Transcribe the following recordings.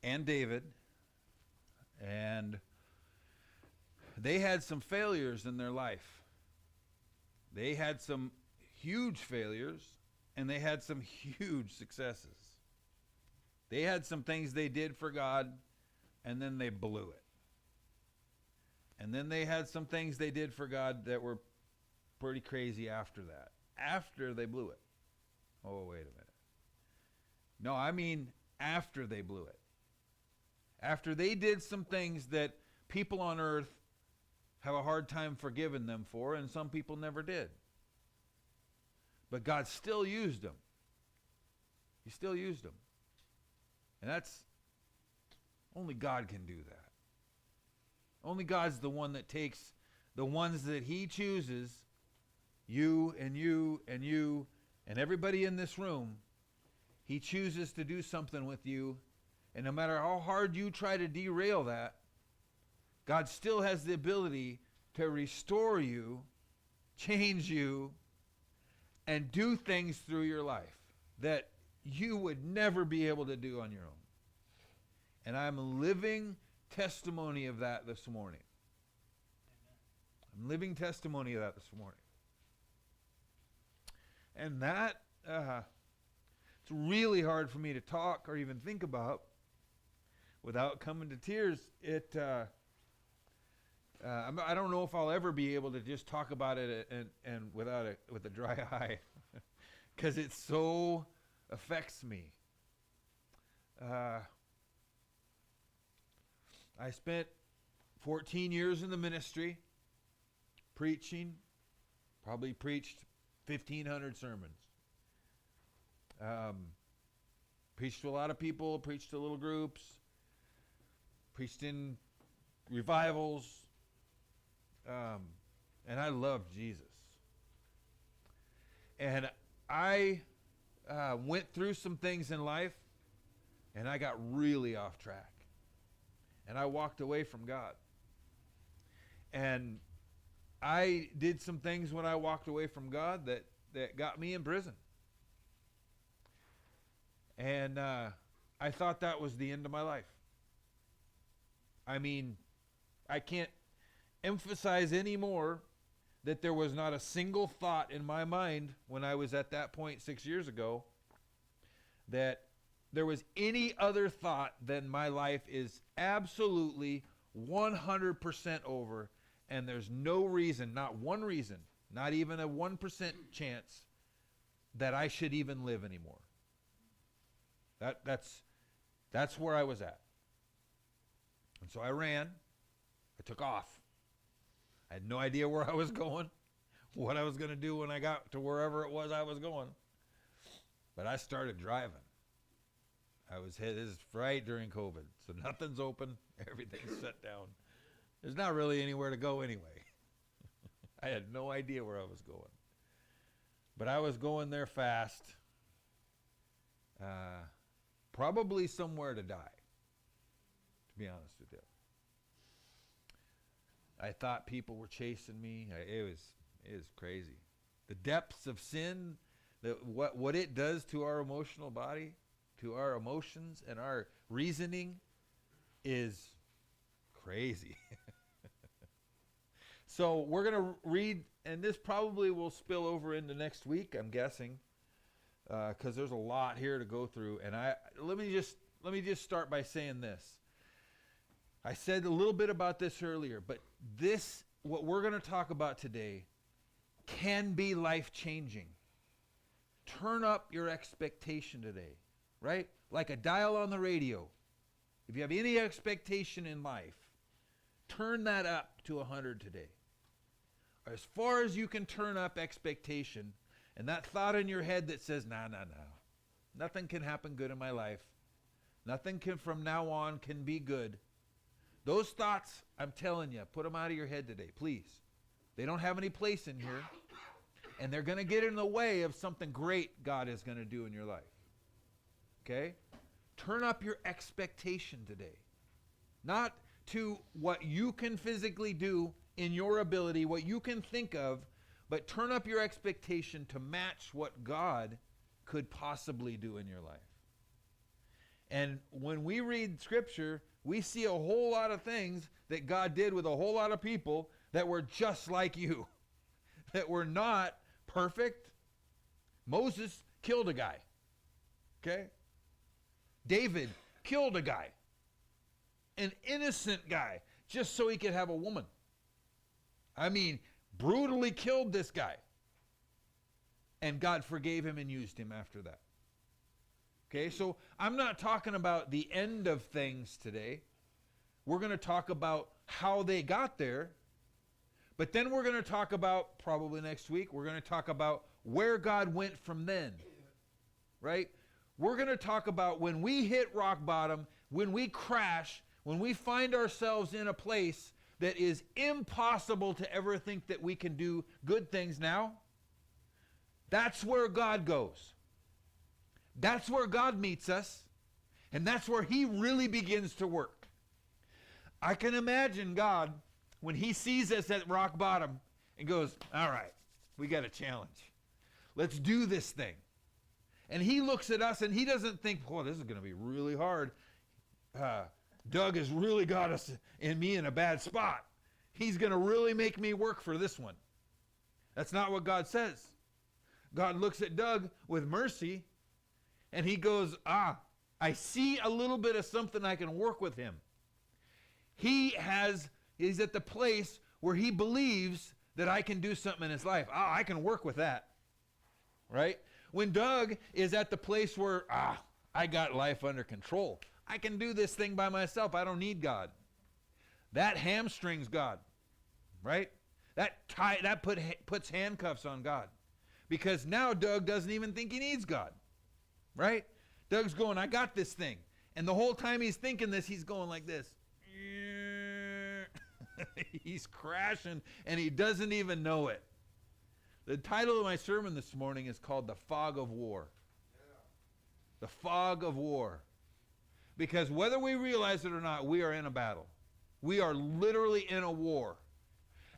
and David, and they had some failures in their life. They had some huge failures, and they had some huge successes. They had some things they did for God, and then they blew it. And then they had some things they did for God that were pretty crazy after that. After they blew it. Oh, wait a minute. No, I mean after they blew it. After they did some things that people on earth have a hard time forgiving them for, and some people never did. But God still used them. He still used them. And that's, only God can do that. Only God's the one that takes the ones that he chooses, you and you and you and everybody in this room. He chooses to do something with you, and no matter how hard you try to derail that, God still has the ability to restore you, change you, and do things through your life that you would never be able to do on your own. And I'm a living testimony of that this morning. I'm living testimony of that this morning. And that, it's really hard for me to talk or even think about without coming to tears. I don't know if I'll ever be able to just talk about it and with a dry eye, because it so affects me. I spent 14 years in the ministry, preaching, probably preached 1,500 sermons. Preached to a lot of people, preached to little groups, preached in revivals, and I loved Jesus. And I went through some things in life, and I got really off track. And I walked away from God. And I did some things when I walked away from God that got me in prison. And I thought that was the end of my life. I mean, I can't emphasize anymore that there was not a single thought in my mind when I was at that point 6 years ago that there was any other thought than my life is absolutely 100% over, and there's no reason, not one reason, not even a 1% chance that I should even live anymore. That's where I was at. And so I ran. I took off. I had no idea where I was going, what I was going to do when I got to wherever it was I was going. But I started driving. This is right during COVID, so nothing's open, everything's shut down. There's not really anywhere to go anyway. I had no idea where I was going. But I was going there fast, probably somewhere to die, to be honest with you. I thought people were chasing me. It was crazy. The depths of sin, what it does to our emotional body, to our emotions and our reasoning is crazy. So we're going to read, and this probably will spill over into next week, I'm guessing, because there's a lot here to go through. And let me just start by saying this. I said a little bit about this earlier, but what we're going to talk about today can be life-changing. Turn up your expectation today. Right? Like a dial on the radio. If you have any expectation in life, turn that up to 100 today. As far as you can turn up expectation, and that thought in your head that says, nah, nothing can happen good in my life. Nothing can from now on can be good. Those thoughts, I'm telling you, put them out of your head today, please. They don't have any place in here, and they're going to get in the way of something great God is going to do in your life. Okay? Turn up your expectation today. Not to what you can physically do in your ability, what you can think of, but turn up your expectation to match what God could possibly do in your life. And when we read Scripture, we see a whole lot of things that God did with a whole lot of people that were just like you, that were not perfect. Moses killed a guy. Okay? David killed a guy. An innocent guy, just so he could have a woman. I mean, brutally killed this guy. And God forgave him and used him after that. Okay, so I'm not talking about the end of things today. We're going to talk about how they got there. But then we're going to talk about, probably next week, we're going to talk about where God went from then. Right? We're going to talk about when we hit rock bottom, when we crash, when we find ourselves in a place that is impossible to ever think that we can do good things now. That's where God goes. That's where God meets us. And that's where he really begins to work. I can imagine God, when he sees us at rock bottom and goes, all right, we got a challenge. Let's do this thing. And he looks at us and he doesn't think, boy, this is going to be really hard. Doug has really got us and me in a bad spot. He's going to really make me work for this one. That's not what God says. God looks at Doug with mercy and he goes, I see a little bit of something I can work with him. He's at the place where he believes that I can do something in his life. I can work with that. Right? When Doug is at the place where, I got life under control. I can do this thing by myself. I don't need God. That hamstrings God. Right? That puts handcuffs on God. Because now Doug doesn't even think he needs God. Right? Doug's going, I got this thing. And the whole time he's thinking this, he's going like this. He's crashing and he doesn't even know it. The title of my sermon this morning is called The Fog of War. The Fog of War. Because whether we realize it or not, we are in a battle. We are literally in a war.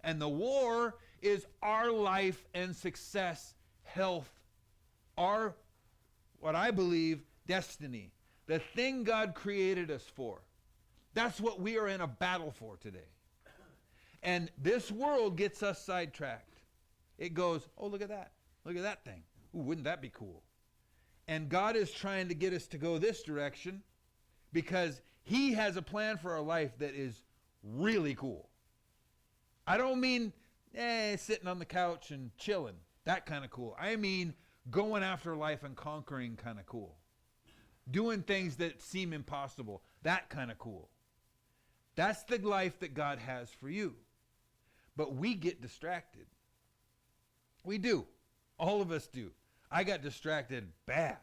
And the war is our life and success, health, our, what I believe, destiny. The thing God created us for. That's what we are in a battle for today. And this world gets us sidetracked. It goes, oh, look at that. Look at that thing. Ooh, wouldn't that be cool? And God is trying to get us to go this direction because he has a plan for our life that is really cool. I don't mean sitting on the couch and chilling. That kind of cool. I mean going after life and conquering kind of cool. Doing things that seem impossible. That kind of cool. That's the life that God has for you. But we get distracted. We do. All of us do. I got distracted bad.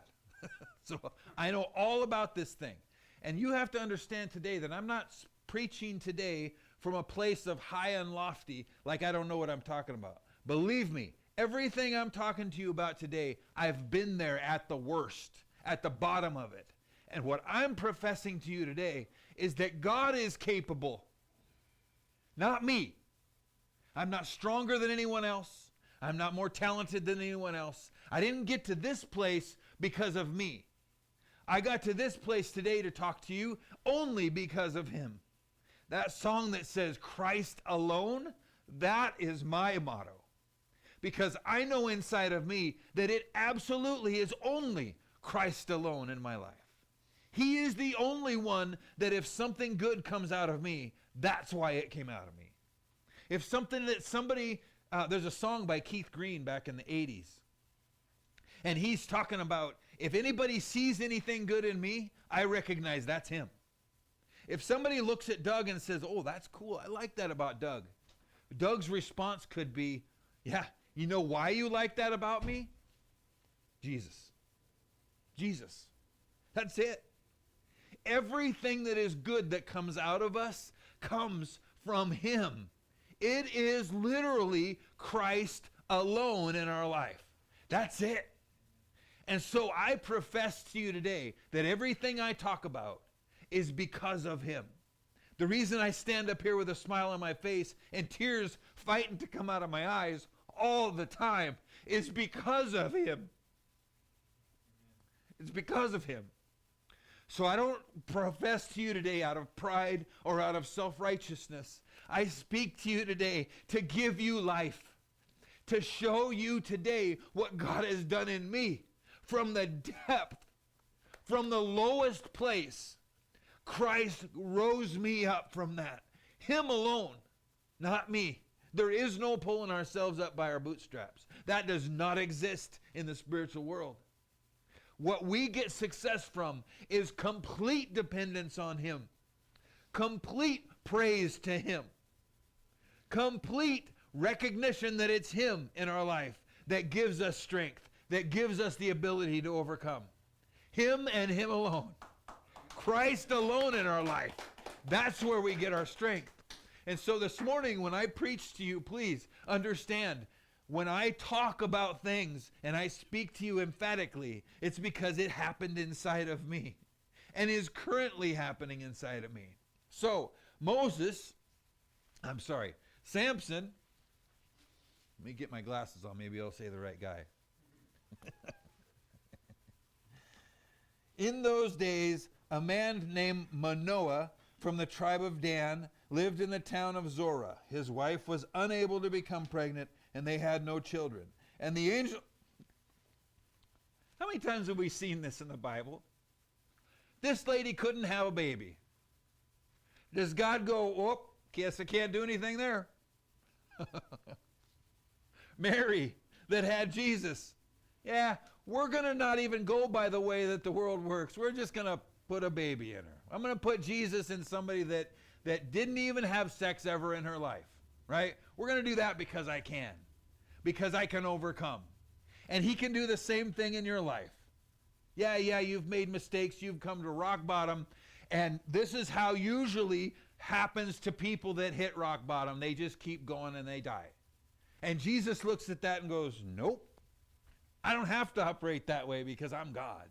So I know all about this thing. And you have to understand today that I'm not preaching today from a place of high and lofty, like I don't know what I'm talking about. Believe me, everything I'm talking to you about today, I've been there at the worst, at the bottom of it. And what I'm professing to you today is that God is capable, not me. I'm not stronger than anyone else. I'm not more talented than anyone else. I didn't get to this place because of me. I got to this place today to talk to you only because of him. That song that says Christ alone, that is my motto. Because I know inside of me that it absolutely is only Christ alone in my life. He is the only one that if something good comes out of me, that's why it came out of me. If something that somebody, there's a song by Keith Green back in the 80s. And he's talking about, if anybody sees anything good in me, I recognize that's him. If somebody looks at Doug and says, oh, that's cool, I like that about Doug. Doug's response could be, yeah, you know why you like that about me? Jesus. Jesus. That's it. Everything that is good that comes out of us comes from him. It is literally Christ alone in our life. That's it. And so I profess to you today that everything I talk about is because of him. The reason I stand up here with a smile on my face and tears fighting to come out of my eyes all the time is because of him. It's because of him. So I don't profess to you today out of pride or out of self-righteousness. I speak to you today to give you life, to show you today what God has done in me. From the depth, from the lowest place, Christ rose me up from that. Him alone, not me. There is no pulling ourselves up by our bootstraps. That does not exist in the spiritual world. What we get success from is complete dependence on Him, complete praise to Him, complete recognition that it's Him in our life that gives us strength, that gives us the ability to overcome. Him and Him alone. Christ alone in our life. That's where we get our strength. And so this morning when I preach to you, please understand, when I talk about things and I speak to you emphatically, it's because it happened inside of me and is currently happening inside of me. So Samson, let me get my glasses on, maybe I'll say the right guy. In those days, a man named Manoah from the tribe of Dan lived in the town of Zorah. His wife was unable to become pregnant, and they had no children. And the angel... How many times have we seen this in the Bible? This lady couldn't have a baby. Does God go, oh, guess I can't do anything there? Mary, that had Jesus. Yeah, we're going to not even go by the way that the world works. We're just going to put a baby in her. I'm going to put Jesus in somebody that didn't even have sex ever in her life, right? We're going to do that because I can overcome. And He can do the same thing in your life. Yeah, you've made mistakes. You've come to rock bottom. And this is how usually happens to people that hit rock bottom. They just keep going and they die. And Jesus looks at that and goes, nope. I don't have to operate that way because I'm God,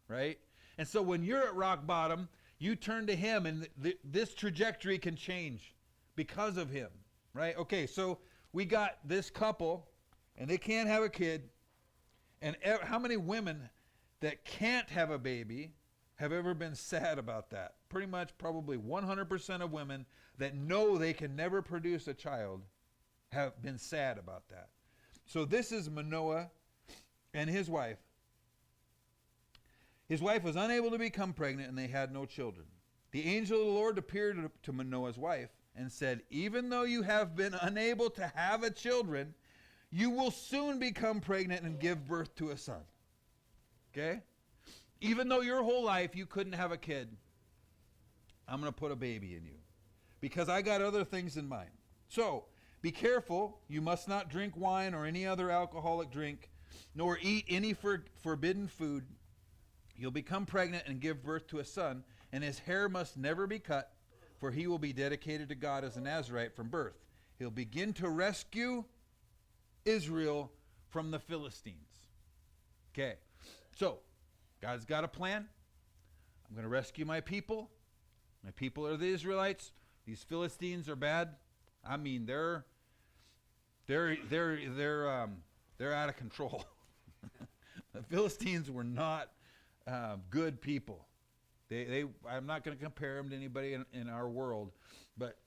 right? And so when you're at rock bottom, you turn to Him, and this trajectory can change because of Him, right? Okay, so we got this couple, and they can't have a kid. And how many women that can't have a baby have ever been sad about that? Pretty much probably 100% of women that know they can never produce a child have been sad about that. So this is Manoah and his wife. His wife was unable to become pregnant, and they had no children. The angel of the Lord appeared to Manoah's wife and said, even though you have been unable to have a children, you will soon become pregnant and give birth to a son. Okay? Even though your whole life you couldn't have a kid, I'm going to put a baby in you because I got other things in mind. So, be careful. You must not drink wine or any other alcoholic drink, nor eat any forbidden food. You'll become pregnant and give birth to a son, and his hair must never be cut, for he will be dedicated to God as a Nazirite from birth. He'll begin to rescue Israel from the Philistines. Okay, so God's got a plan. I'm going to rescue my people. My people are the Israelites. These Philistines are bad. I mean, they're out of control. The Philistines were not good people. I'm not going to compare them to anybody in our world, but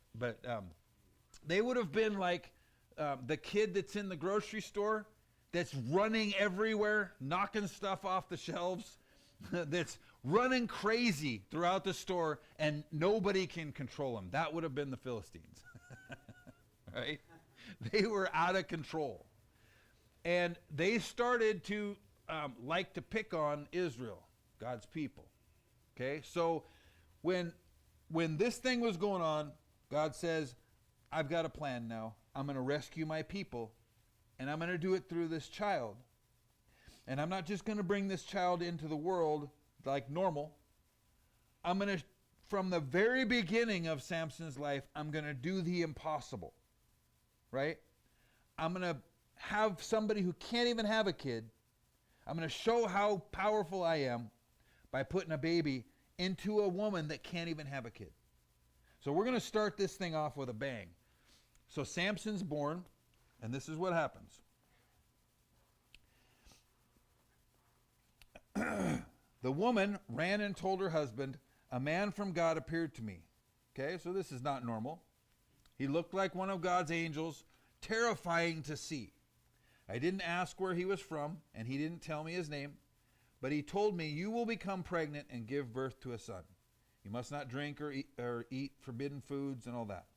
they would have been like the kid that's in the grocery store that's running everywhere, knocking stuff off the shelves, that's running crazy throughout the store, and nobody can control him. That would have been the Philistines. Right? They were out of control. And they started to like to pick on Israel, God's people. Okay? So when this thing was going on, God says, I've got a plan now. I'm going to rescue my people, and I'm going to do it through this child. And I'm not just going to bring this child into the world like normal. I'm going to, from the very beginning of Samson's life, I'm going to do the impossible. Right? I'm going to have somebody who can't even have a kid. I'm going to show how powerful I am by putting a baby into a woman that can't even have a kid. So we're going to start this thing off with a bang. So Samson's born, and this is what happens. The woman ran and told her husband, "A man from God appeared to me." Okay, so this is not normal. He looked like one of God's angels, terrifying to see. I didn't ask where he was from, and he didn't tell me his name, but he told me, "You will become pregnant and give birth to a son. You must not drink or eat forbidden foods," and all that.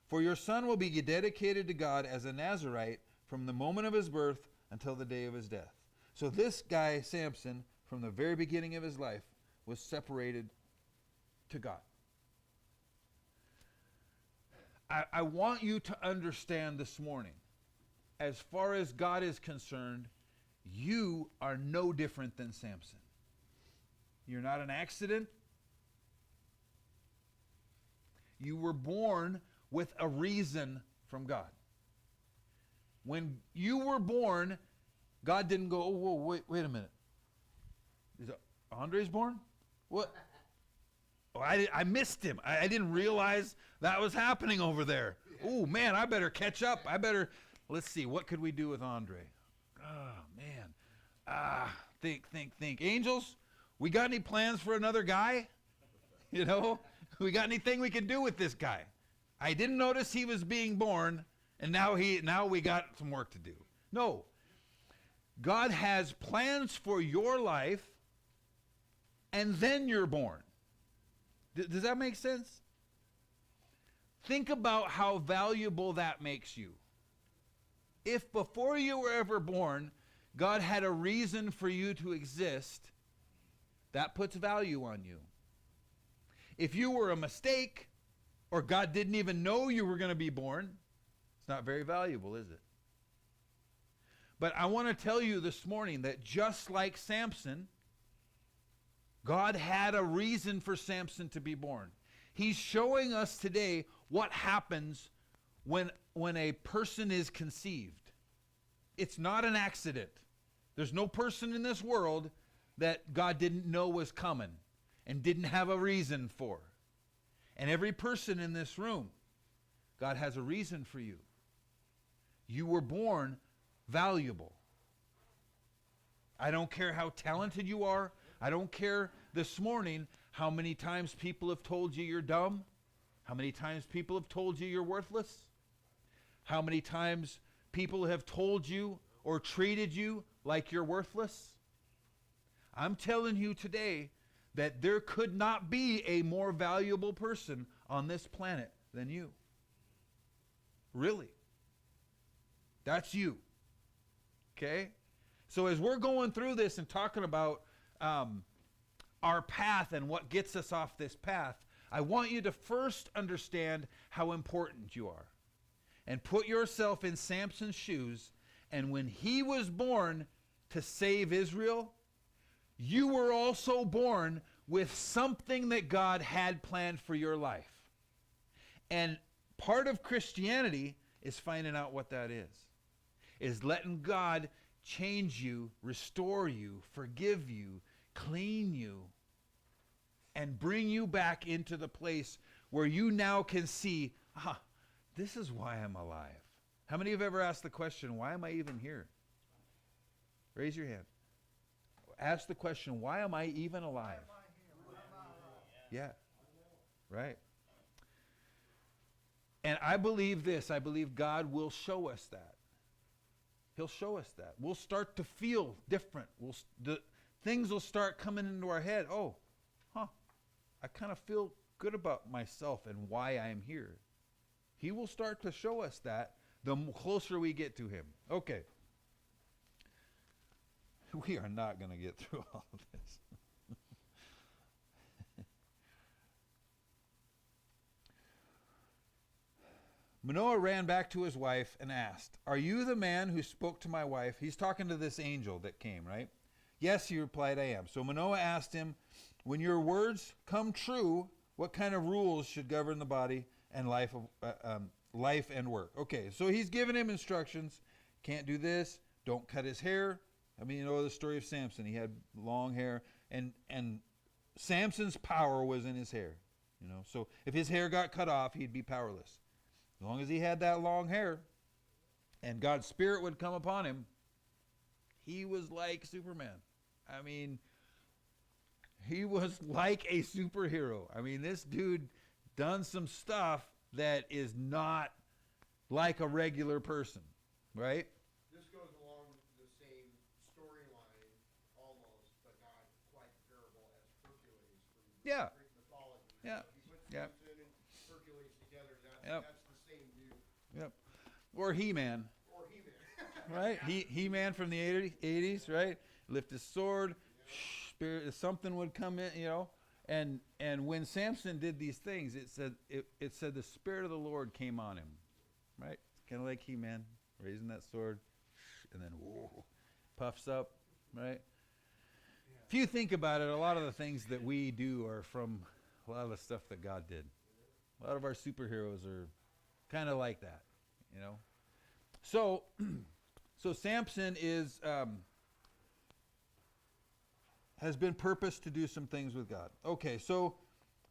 "For your son will be dedicated to God as a Nazirite from the moment of his birth until the day of his death." So this guy, Samson, from the very beginning of his life, was separated to God. I want you to understand this morning, as far as God is concerned, you are no different than Samson. You're not an accident. You were born with a reason from God. When you were born, God didn't go, "Oh, whoa, wait a minute. Is Andre's born? What? Oh, I missed him. I didn't realize that was happening over there. Oh, man, I better catch up. Let's see, what could we do with Andre? Oh, man. Think. Angels, we got any plans for another guy? You know, we got anything we can do with this guy? I didn't notice he was being born, and now we got some work to do. No. God has plans for your life, and then you're born. Does that make sense? Think about how valuable that makes you. If before you were ever born, God had a reason for you to exist, that puts value on you. If you were a mistake, or God didn't even know you were going to be born, it's not very valuable, is it? But I want to tell you this morning that just like Samson, God had a reason for Samson to be born. He's showing us today what happens when a person is conceived. It's not an accident. There's no person in this world that God didn't know was coming and didn't have a reason for. And every person in this room, God has a reason for you. You were born valuable. I don't care how talented you are. I don't care this morning how many times people have told you you're dumb, how many times people have told you you're worthless, how many times people have told you or treated you like you're worthless. I'm telling you today that there could not be a more valuable person on this planet than you. Really. That's you. Okay? So as we're going through this and talking about our path and what gets us off this path, I want you to first understand how important you are. And put yourself in Samson's shoes. And when he was born to save Israel, you were also born with something that God had planned for your life. And part of Christianity is finding out what that is letting God change you, restore you, forgive you, clean you, and bring you back into the place where you now can see, this is why I'm alive. How many have ever asked the question, why am I even here? Raise your hand. Ask the question, why am I even alive? Yeah, right. And I believe this. I believe God will show us that. He'll show us that. We'll start to feel different. Things will start coming into our head. I kind of feel good about myself and why I am here. He will start to show us that the closer we get to him. Okay. We are not going to get through all of this. Manoah ran back to his wife and asked, "Are you the man who spoke to my wife?" He's talking to this angel that came, right? "Yes," he replied, "I am." So Manoah asked him, "When your words come true, what kind of rules should govern the body and life and work?" Okay, so he's giving him instructions. Can't do this. Don't cut his hair. I mean, you know the story of Samson. He had long hair, and Samson's power was in his hair. You know, so if his hair got cut off, he'd be powerless. As long as he had that long hair and God's Spirit would come upon him, he was like Superman. I mean, He was like a superhero. I mean, this dude done some stuff that is not like a regular person, right? This goes along the same storyline, almost, but not quite comparable as Hercules from Yeah. Greek mythology. Yeah. So if you put Yeah. Samson and Hercules together, Yep. that's the same dude. Yep. Or He-Man, Or He-Man. right? He-Man from the 80s, right? Lift his sword, spirit, something would come in, And when Samson did these things, it said the Spirit of the Lord came on him, right? Kind of like He-Man, raising that sword, and then whoa, puffs up, right? If you think about it, a lot of the things that we do are from a lot of the stuff that God did. A lot of our superheroes are kind of like that, So, so Samson has been purposed to do some things with God. Okay, so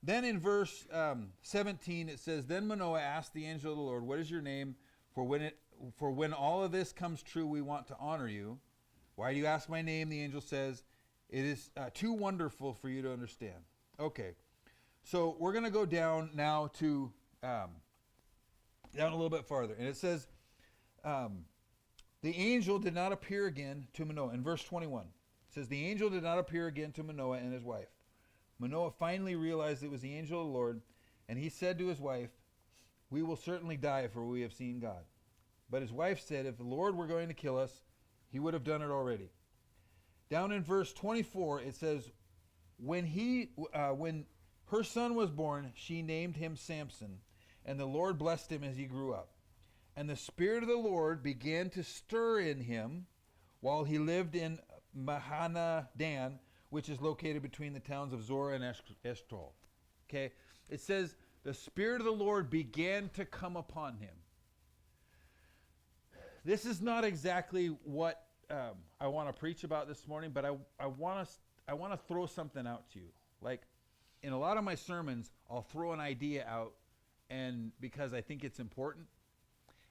then in verse 17 it says, "Then Manoah asked the angel of the Lord, 'What is your name? For when all of this comes true, we want to honor you.' 'Why do you ask my name?' the angel says. 'It is too wonderful for you to understand.'" Okay, so we're going to go down now to down a little bit farther, and it says, "The angel did not appear again to Manoah." In verse 21, it says, "The angel did not appear again to Manoah and his wife. Manoah finally realized it was the angel of the Lord, and he said to his wife, 'We will certainly die, for we have seen God.' But his wife said, 'If the Lord were going to kill us, he would have done it already.'" Down in verse 24, it says, when her son was born, she named him Samson, and the Lord blessed him as he grew up. And the Spirit of the Lord began to stir in him while he lived in Mahanadan, which is located between the towns of Zorah and Eshtaol. Okay, it says the Spirit of the Lord began to come upon him. This is not exactly what I want to preach about this morning, but I want to throw something out to you. Like in a lot of my sermons, I'll throw an idea out, and because I think it's important,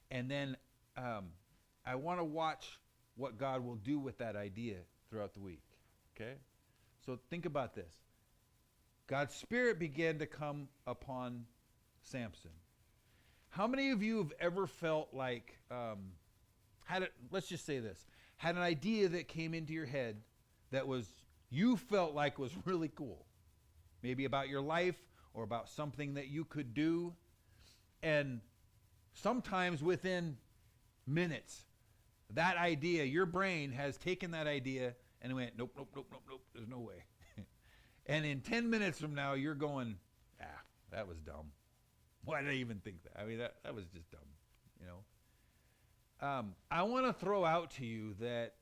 and then I want to watch what God will do with that idea throughout the week. Okay, so think about this. God's Spirit began to come upon Samson. How many of you have ever felt like let's just say this, had an idea that came into your head that you felt like was really cool, maybe about your life or about something that you could do, and sometimes within minutes, that idea, your brain has taken that idea and went, nope, there's no way. And in 10 minutes from now, you're going, that was dumb. Why did I even think that? I mean, that was just dumb, I want to throw out to you that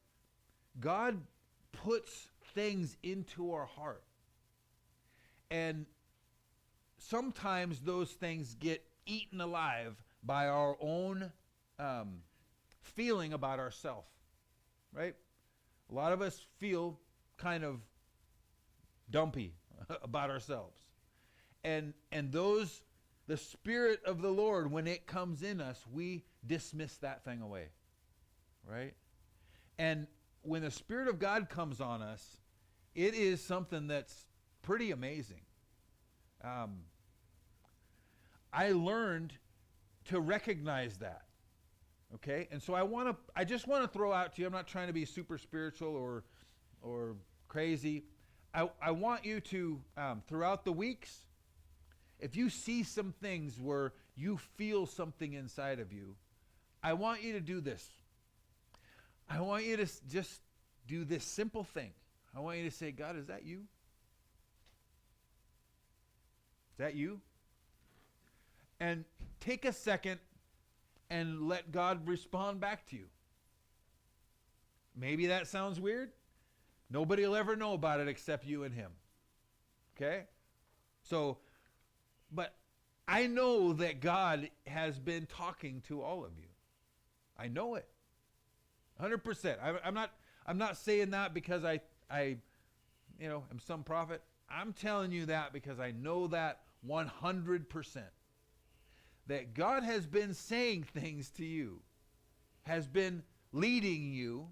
God puts things into our heart. And sometimes those things get eaten alive by our own feeling about ourselves, right? A lot of us feel kind of dumpy about ourselves. And the Spirit of the Lord, when it comes in us, we dismiss that thing away, right? And when the Spirit of God comes on us, it is something that's pretty amazing. I learned to recognize that, okay? And so I just want to throw out to you, I'm not trying to be super spiritual or crazy. I want you to, throughout the weeks, if you see some things where you feel something inside of you, I want you to do this. I want you to just do this simple thing. I want you to say, God, is that you? Is that you? And take a second and let God respond back to you. Maybe that sounds weird. Nobody will ever know about it except you and him. Okay? So, but I know that God has been talking to all of you. I know it. 100%. I'm not saying that because I am some prophet. I'm telling you that because I know that 100%. That God has been saying things to you, has been leading you,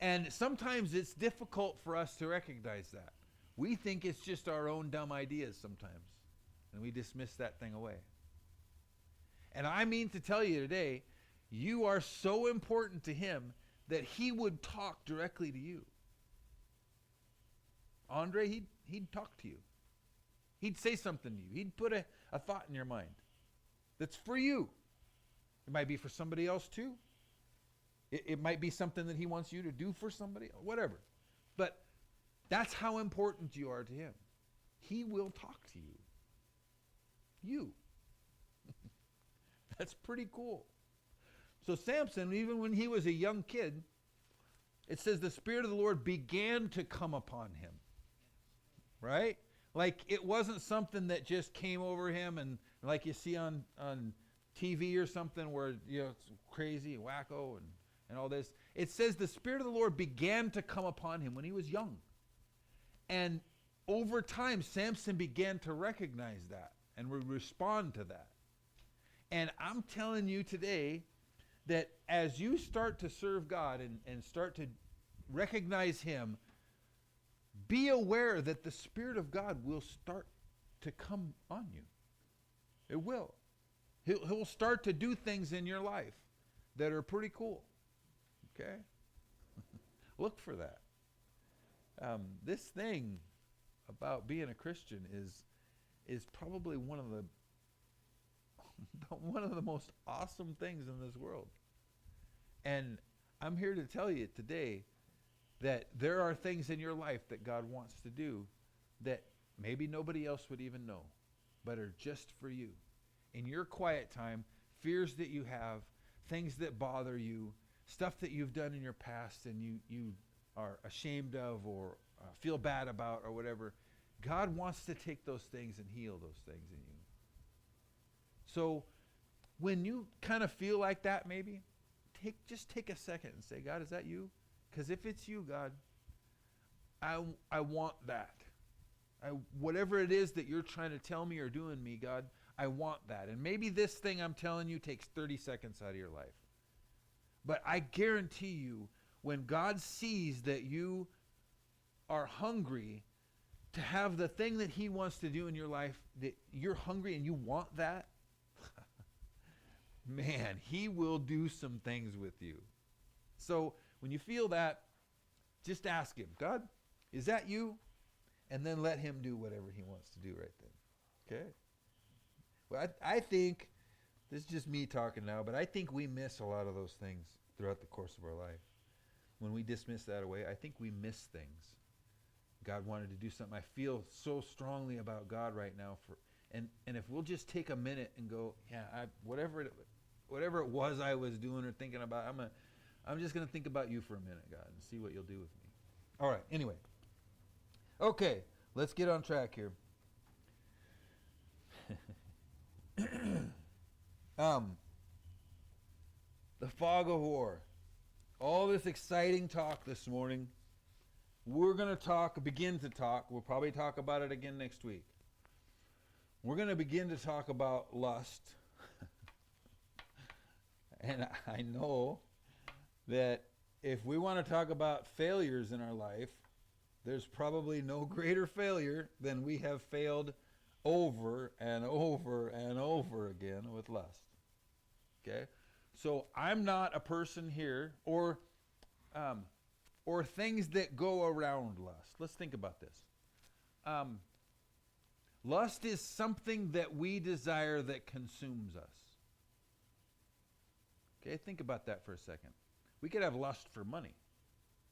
and sometimes it's difficult for us to recognize that. We think it's just our own dumb ideas sometimes, and we dismiss that thing away. And I mean to tell you today, you are so important to him that he would talk directly to you. Andre, he'd talk to you. He'd say something to you. He'd put a thought in your mind that's for you. It might be for somebody else too. It might be something that he wants you to do for somebody, whatever. But that's how important you are to him. He will talk to you. You. That's pretty cool. So Samson, even when he was a young kid, it says the Spirit of the Lord began to come upon him. Right? Like it wasn't something that just came over him and like you see on TV or something where, it's crazy and wacko and all this. It says the Spirit of the Lord began to come upon him when he was young. And over time, Samson began to recognize that and respond to that. And I'm telling you today that as you start to serve God and start to recognize him, be aware that the Spirit of God will start to come on you. It will. He'll start to do things in your life that are pretty cool. Okay? Look for that. This thing about being a Christian is probably one of the most awesome things in this world. And I'm here to tell you today that there are things in your life that God wants to do that maybe nobody else would even know, but are just for you. In your quiet time, fears that you have, things that bother you, stuff that you've done in your past and you are ashamed of or feel bad about or whatever, God wants to take those things and heal those things in you. So when you kind of feel like that maybe, just take a second and say, God, is that you? Because if it's you, God, I want that. Whatever it is that you're trying to tell me or do in me, God, I want that. And maybe this thing I'm telling you takes 30 seconds out of your life. But I guarantee you, when God sees that you are hungry to have the thing that he wants to do in your life, that you're hungry and you want that, man, he will do some things with you. So when you feel that, just ask him, God, is that you? And then let him do whatever he wants to do right then. Okay? Well, I think, this is just me talking now, but I think we miss a lot of those things throughout the course of our life. When we dismiss that away, I think we miss things. God wanted to do something. I feel so strongly about God right now. And if we'll just take a minute and go, yeah, whatever it was I was doing or thinking about, I'm just going to think about you for a minute, God, and see what you'll do with me. All right, anyway. Okay, let's get on track here. The fog of war. All this exciting talk this morning. We're going to begin to talk. We'll probably talk about it again next week. We're going to begin to talk about lust. And I know that if we want to talk about failures in our life, there's probably no greater failure than we have failed over and over and over again with lust. Okay? So I'm not a person here or things that go around lust. Let's think about this. Lust is something that we desire that consumes us. Okay, think about that for a second. We could have lust for money.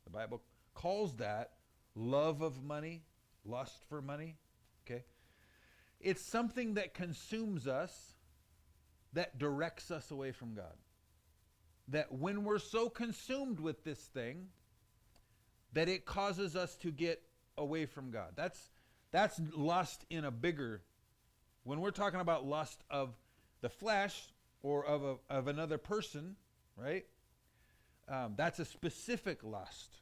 The Bible calls that love of money, lust for money. Okay? It's something that consumes us, that directs us away from God. That when we're so consumed with this thing, that it causes us to get away from God. That's lust in a bigger, when we're talking about lust of the flesh or of another person, right? That's a specific lust.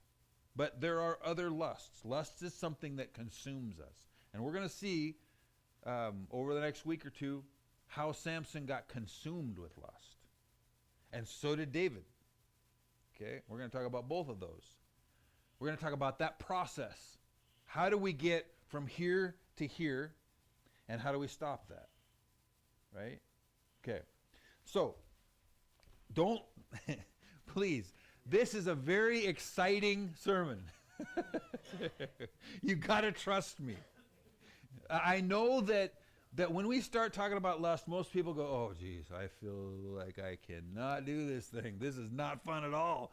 But there are other lusts. Lust is something that consumes us. And we're going to see over the next week or two how Samson got consumed with lust. And so did David. Okay? We're going to talk about both of those. We're going to talk about that process. How do we get from here to here, and how do we stop that? Right? Okay. So, don't, please, this is a very exciting sermon. You got to trust me. I know that when we start talking about lust, most people go, oh, geez, I feel like I cannot do this thing. This is not fun at all.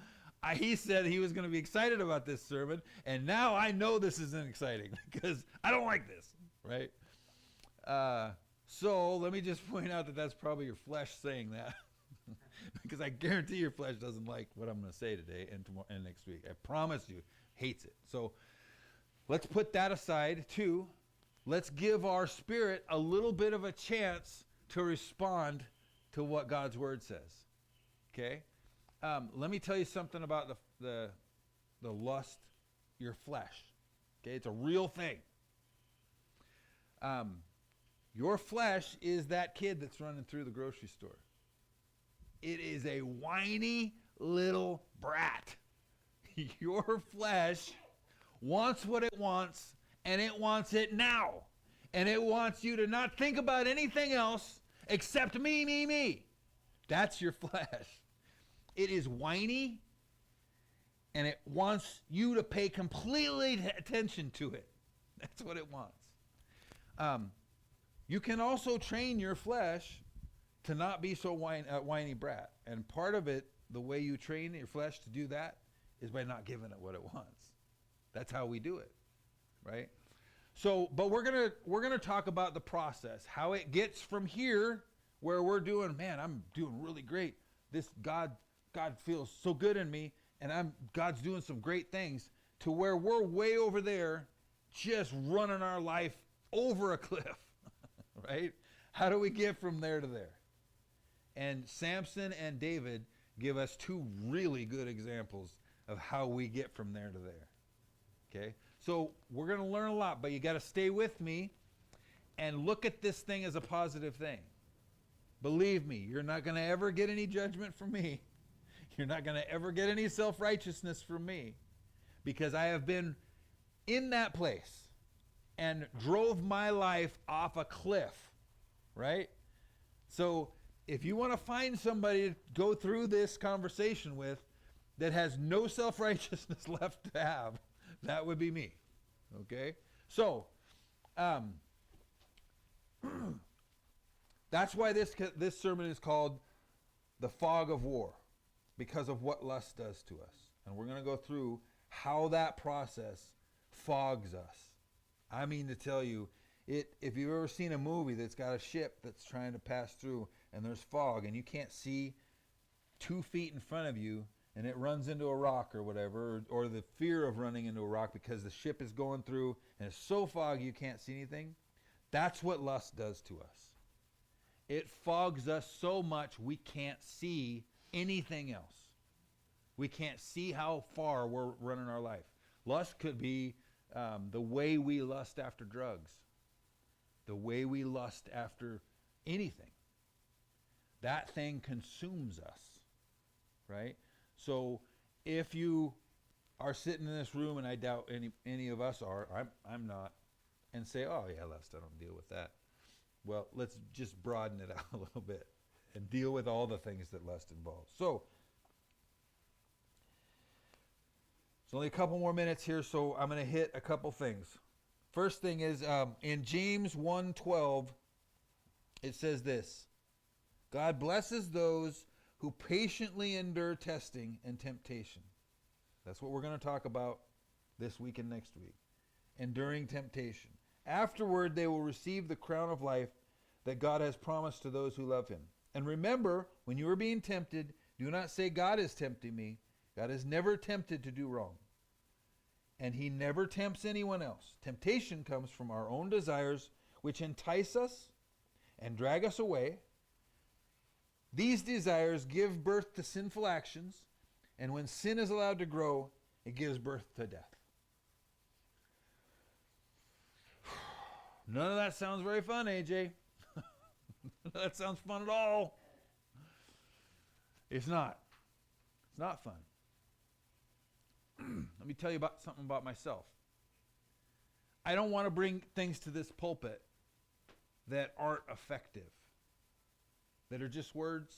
He said he was going to be excited about this sermon, and now I know this isn't exciting because I don't like this, right? So let me just point out that that's probably your flesh saying that because I guarantee your flesh doesn't like what I'm going to say today and tomorrow and next week. I promise you, hates it. So let's put that aside too. Let's give our spirit a little bit of a chance to respond to what God's word says. Okay? Let me tell you something about the lust, your flesh. Okay? It's a real thing. Your flesh is that kid that's running through the grocery store. It is a whiny little brat. Your flesh wants what it wants, and it wants it now. And it wants you to not think about anything else except me, me, me. That's your flesh. It is whiny, and it wants you to pay completely attention to it. That's what it wants. You can also train your flesh to not be so whiny brat. And part of it, the way you train your flesh to do that, is by not giving it what it wants. That's how we do it, right? So, but we're gonna talk about the process, how it gets from here, where we're doing, man, I'm doing really great. This God feels so good in me, and God's doing some great things, to where we're way over there, just running our life over a cliff, right? How do we get from there to there? And Samson and David give us two really good examples of how we get from there to there. Okay? So we're going to learn a lot, but you got to stay with me and look at this thing as a positive thing. Believe me, you're not going to ever get any judgment from me. You're not going to ever get any self-righteousness from me, because I have been in that place and drove my life off a cliff, right? So if you want to find somebody to go through this conversation with that has no self-righteousness left to have, that would be me. Okay? So, that's why this sermon is called The Fog of War, because of what lust does to us. And we're going to go through how that process fogs us. I mean to tell you, if you've ever seen a movie that's got a ship that's trying to pass through and there's fog and you can't see 2 feet in front of you, and it runs into a rock or whatever, or the fear of running into a rock because the ship is going through and it's so foggy you can't see anything, that's what lust does to us. It fogs us so much we can't see anything else. We can't see how far we're running our life. Lust could be the way we lust after drugs, the way we lust after anything. That thing consumes us, right? So if you are sitting in this room, and I doubt any of us are, I'm not, and say, oh yeah, lust, I don't deal with that. Well, let's just broaden it out a little bit and deal with all the things that lust involves. So it's only a couple more minutes here, so I'm going to hit a couple things. First thing is, in James 1:12, it says this: God blesses those who patiently endure testing and temptation. That's what we're going to talk about this week and next week. Enduring temptation. Afterward, they will receive the crown of life that God has promised to those who love him. And remember, when you are being tempted, do not say, God is tempting me. God is never tempted to do wrong. And he never tempts anyone else. Temptation comes from our own desires, which entice us and drag us away. These desires give birth to sinful actions, and when sin is allowed to grow, it gives birth to death. None of that sounds very fun, AJ. None of that sounds fun at all. It's not. It's not fun. Let me tell you about something about myself. I don't want to bring things to this pulpit that aren't effective, that are just words.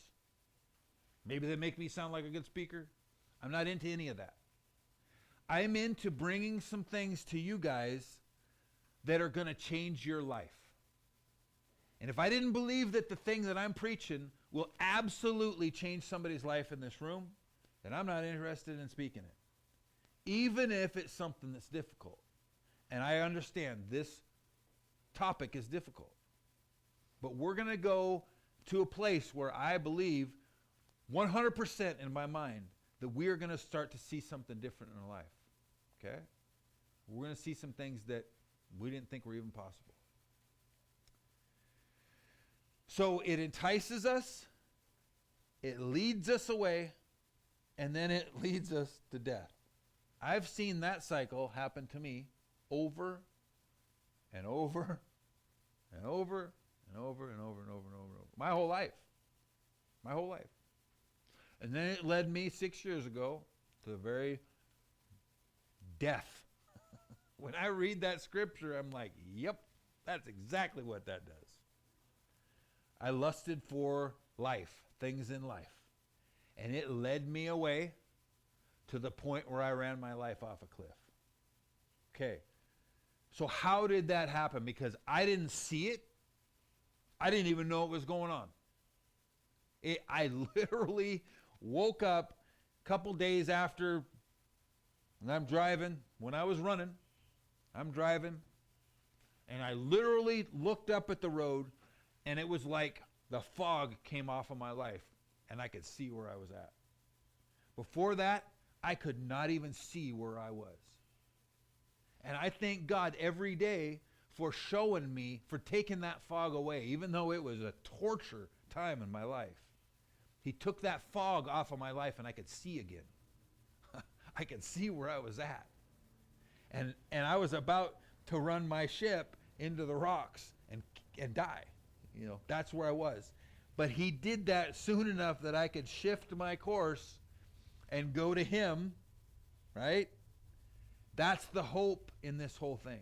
Maybe they make me sound like a good speaker. I'm not into any of that. I'm into bringing some things to you guys that are going to change your life. And if I didn't believe that the thing that I'm preaching will absolutely change somebody's life in this room, then I'm not interested in speaking it. Even if it's something that's difficult. And I understand this topic is difficult. But we're going to go to a place where I believe 100% in my mind that we are going to start to see something different in our life. Okay? We're going to see some things that we didn't think were even possible. So it entices us, it leads us away, and then it leads us to death. I've seen that cycle happen to me over and over and over and over and over and over and over and over. My whole life. My whole life. And then it led me 6 years ago to the very death. When I read that scripture, I'm like, yep, that's exactly what that does. I lusted for life, things in life. And it led me away to the point where I ran my life off a cliff. Okay. So how did that happen? Because I didn't see it. I didn't even know what was going on. I literally woke up a couple days after, and I'm driving. When I was running, I'm driving, and I literally looked up at the road, and it was like the fog came off of my life, and I could see where I was at. Before that, I could not even see where I was. And I thank God every day for showing me, for taking that fog away, even though it was a torture time in my life. He took that fog off of my life, and I could see again. I could see where I was at. And I was about to run my ship into the rocks and die. You know, that's where I was. But he did that soon enough that I could shift my course and go to him, right? That's the hope in this whole thing.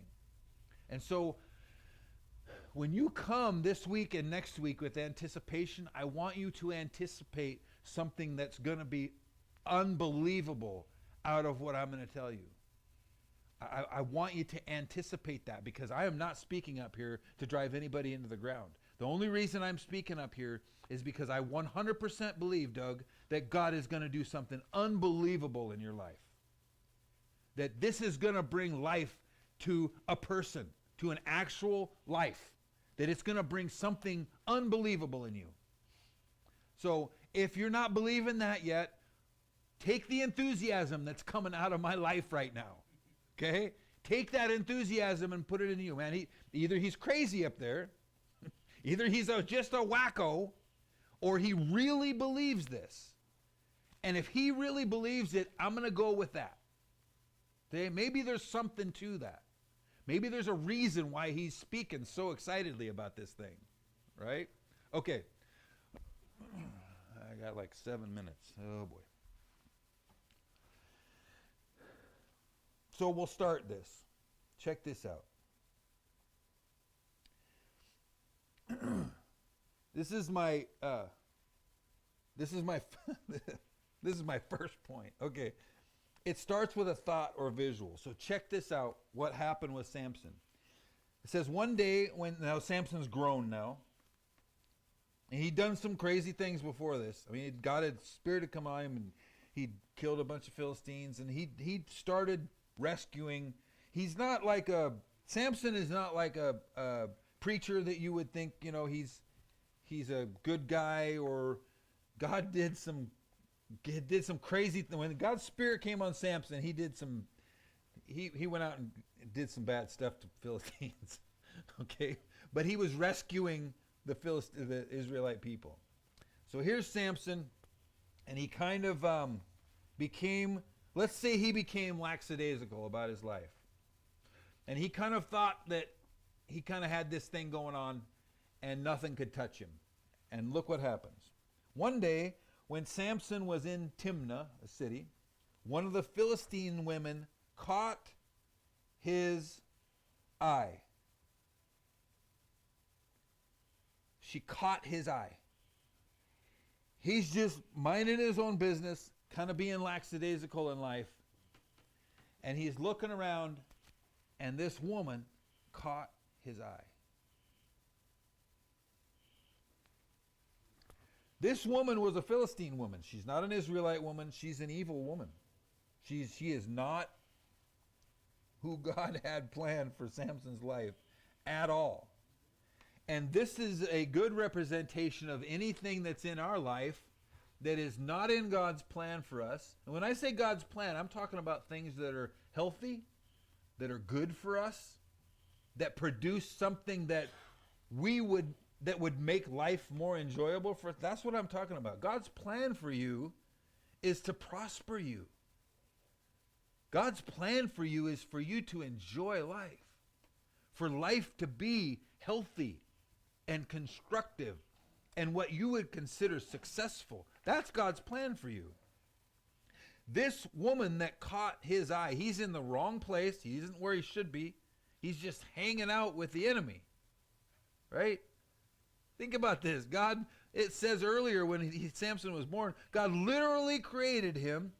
And so when you come this week and next week with anticipation, I want you to anticipate something that's going to be unbelievable out of what I'm going to tell you. I want you to anticipate that, because I am not speaking up here to drive anybody into the ground. The only reason I'm speaking up here is because I 100% believe, Doug, that God is going to do something unbelievable in your life. That this is going to bring life to a person, to an actual life. That it's going to bring something unbelievable in you. So if you're not believing that yet, take the enthusiasm that's coming out of my life right now. Okay? Take that enthusiasm and put it in you, man. Either he's crazy up there, either he's just a wacko, or he really believes this. And if he really believes it, I'm going to go with that. Okay? Maybe there's something to that. Maybe there's a reason why he's speaking so excitedly about this thing. Right? Okay. I got like 7 minutes. Oh, boy. So we'll start this. Check this out. This is my this is my first point. Okay. It starts with a thought or visual. So check this out, what happened with Samson. It says one day now Samson's grown now. And he'd done some crazy things before this. I mean, God had spirit had come on him, and he'd killed a bunch of Philistines, and he started rescuing. Samson is not like a preacher that you would think, you know, he's a good guy, or God did some crazy when God's spirit came on Samson, he went out and did some bad stuff to Philistines. Okay? But he was rescuing the Israelite people. So here's Samson, and he kind of became lackadaisical about his life. And he kind of thought that he kind of had this thing going on and nothing could touch him. And look what happens. One day, when Samson was in Timnah, a city, one of the Philistine women caught his eye. She caught his eye. He's just minding his own business, kind of being lackadaisical in life. And he's looking around, and this woman caught his eye. This woman was a Philistine woman. She's not an Israelite woman. She's an evil woman. She is not who God had planned for Samson's life at all. And this is a good representation of anything that's in our life that is not in God's plan for us. And when I say God's plan, I'm talking about things that are healthy, that are good for us, that produce something that would make life more enjoyable for us. That's what I'm talking about. God's plan for you is to prosper you. God's plan for you is for you to enjoy life, for life to be healthy and constructive and what you would consider successful. That's God's plan for you. This woman that caught his eye, he's in the wrong place. He isn't where he should be. He's just hanging out with the enemy. Right? Think about this. God, it says earlier when Samson was born, God literally created him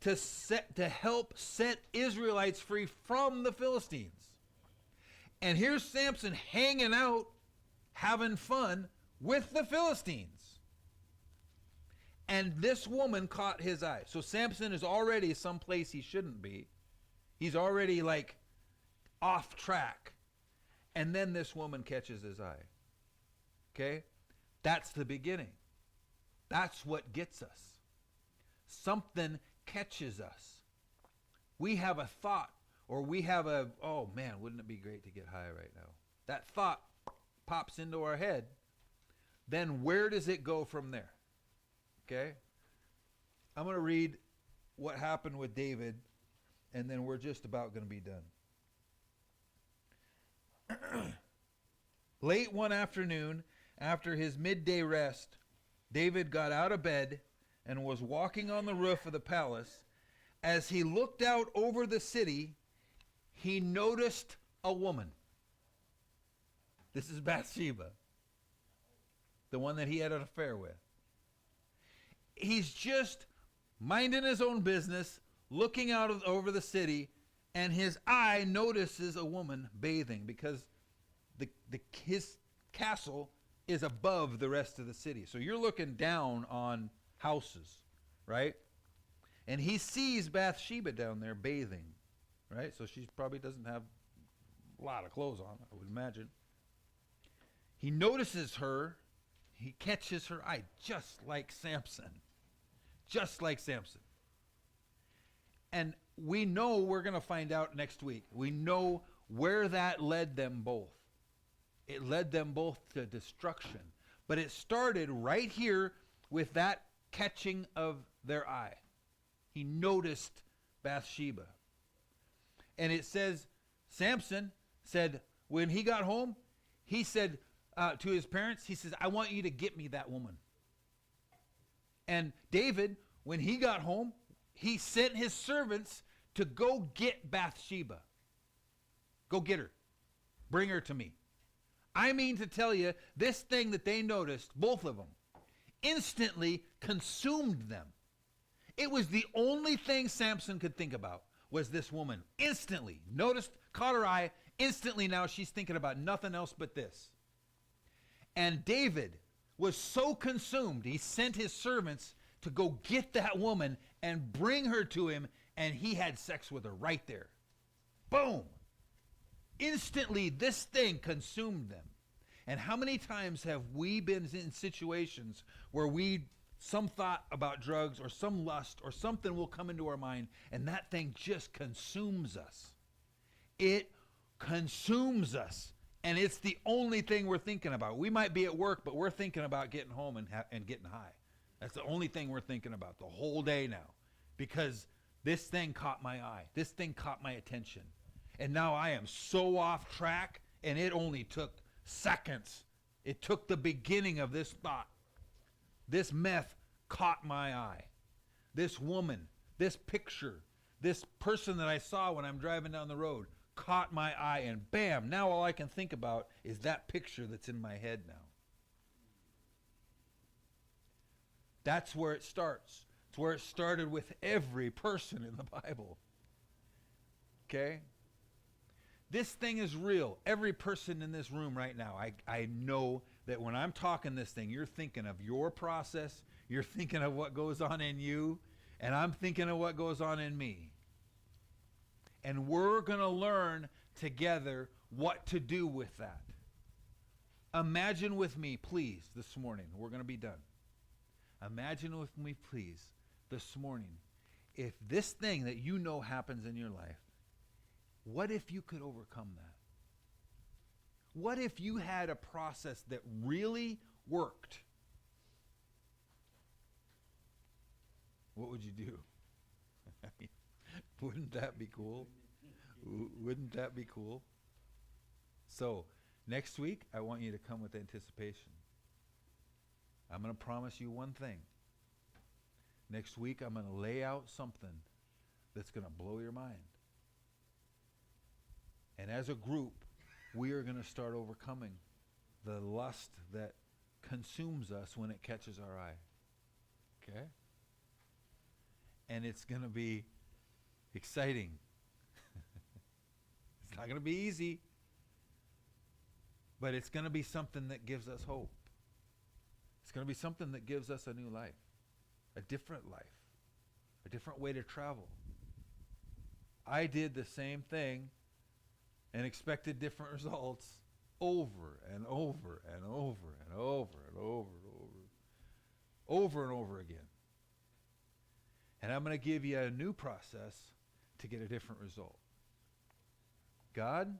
to help set Israelites free from the Philistines. And here's Samson hanging out, having fun with the Philistines. And this woman caught his eye. So Samson is already someplace he shouldn't be. He's already like off track. And then this woman catches his eye. Okay? That's the beginning. That's what gets us. Something catches us. We have a thought, or we have oh man, wouldn't it be great to get high right now? That thought pops into our head. Then where does it go from there? Okay? I'm going to read what happened with David, and then we're just about going to be done. Late one afternoon, after his midday rest, David got out of bed and was walking on the roof of the palace. As he looked out over the city, he noticed a woman. This is Bathsheba, the one that he had an affair with. He's just minding his own business, looking out over the city, and his eye notices a woman bathing because his castle is above the rest of the city. So you're looking down on houses, right? And he sees Bathsheba down there bathing, right? So she probably doesn't have a lot of clothes on, I would imagine. He notices her. He catches her eye, just like Samson. Just like Samson. And we know, we're going to find out next week, we know where that led them both. It led them both to destruction. But it started right here with that catching of their eye. He noticed Bathsheba. And it says, Samson said, when he got home, he said to his parents, he says, I want you to get me that woman. And David, when he got home, he sent his servants to go get Bathsheba. Go get her. Bring her to me. I mean to tell you, this thing that they noticed, both of them, instantly consumed them. It was the only thing Samson could think about was this woman. Instantly. Noticed, caught her eye. Instantly now she's thinking about nothing else but this. And David was so consumed, he sent his servants to go get that woman and bring her to him, and he had sex with her right there. Boom! Instantly, this thing consumed them. And how many times have we been in situations where some thought about drugs or some lust or something will come into our mind, and that thing just consumes us. It consumes us. And it's the only thing we're thinking about. We might be at work, but we're thinking about getting home and getting high. That's the only thing we're thinking about the whole day now. Because this thing caught my eye. This thing caught my attention. And now I am so off track, and it only took seconds. It took the beginning of this thought. This meth caught my eye. This woman, this picture, this person that I saw when I'm driving down the road caught my eye, and bam, now all I can think about is that picture that's in my head now. That's where it starts. It's where it started with every person in the Bible. Okay? This thing is real. Every person in this room right now, I know that when I'm talking this thing, you're thinking of your process, you're thinking of what goes on in you, and I'm thinking of what goes on in me. And we're going to learn together what to do with that. Imagine with me, please, this morning. We're going to be done. Imagine with me, please, this morning, if this thing that you know happens in your life, what if you could overcome that? What if you had a process that really worked? What would you do? Wouldn't that be cool? Wouldn't that be cool? So, next week, I want you to come with anticipation. I'm going to promise you one thing. Next week, I'm going to lay out something that's going to blow your mind. And as a group, we are going to start overcoming the lust that consumes us when it catches our eye. Okay? And it's going to be exciting. It's not going to be easy, but it's going to be something that gives us hope. It's going to be something that gives us a new life, a different life, a different way to travel. I did the same thing and expected different results over and over and over and over and over and over again. And I'm going to give you a new process to get a different result. God,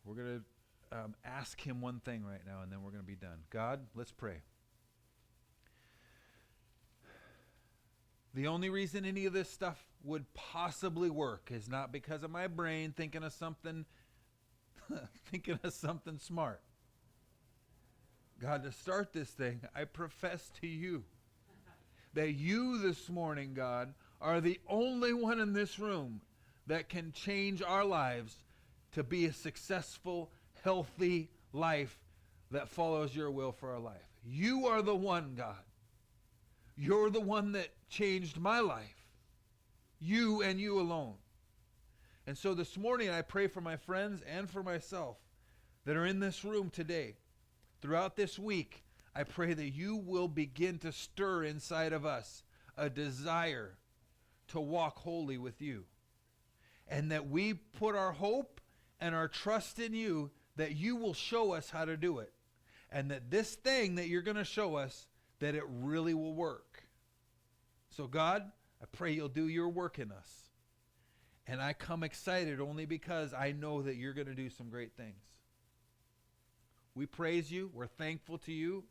we're going to ask him one thing right now, and then we're going to be done. God, let's pray. The only reason any of this stuff would possibly work is not because of my brain thinking of something smart. God, to start this thing, I profess to you that you this morning, God, are the only one in this room that can change our lives to be a successful, healthy life that follows your will for our life. You are the one, God. You're the one that changed my life. You and you alone. And so this morning I pray for my friends and for myself that are in this room today. Throughout this week, I pray that you will begin to stir inside of us a desire to walk holy with you. And that we put our hope and our trust in you, that you will show us how to do it. And that this thing that you're going to show us, that it really will work. So God, I pray you'll do your work in us. And I come excited only because I know that you're going to do some great things. We praise you. We're thankful to you.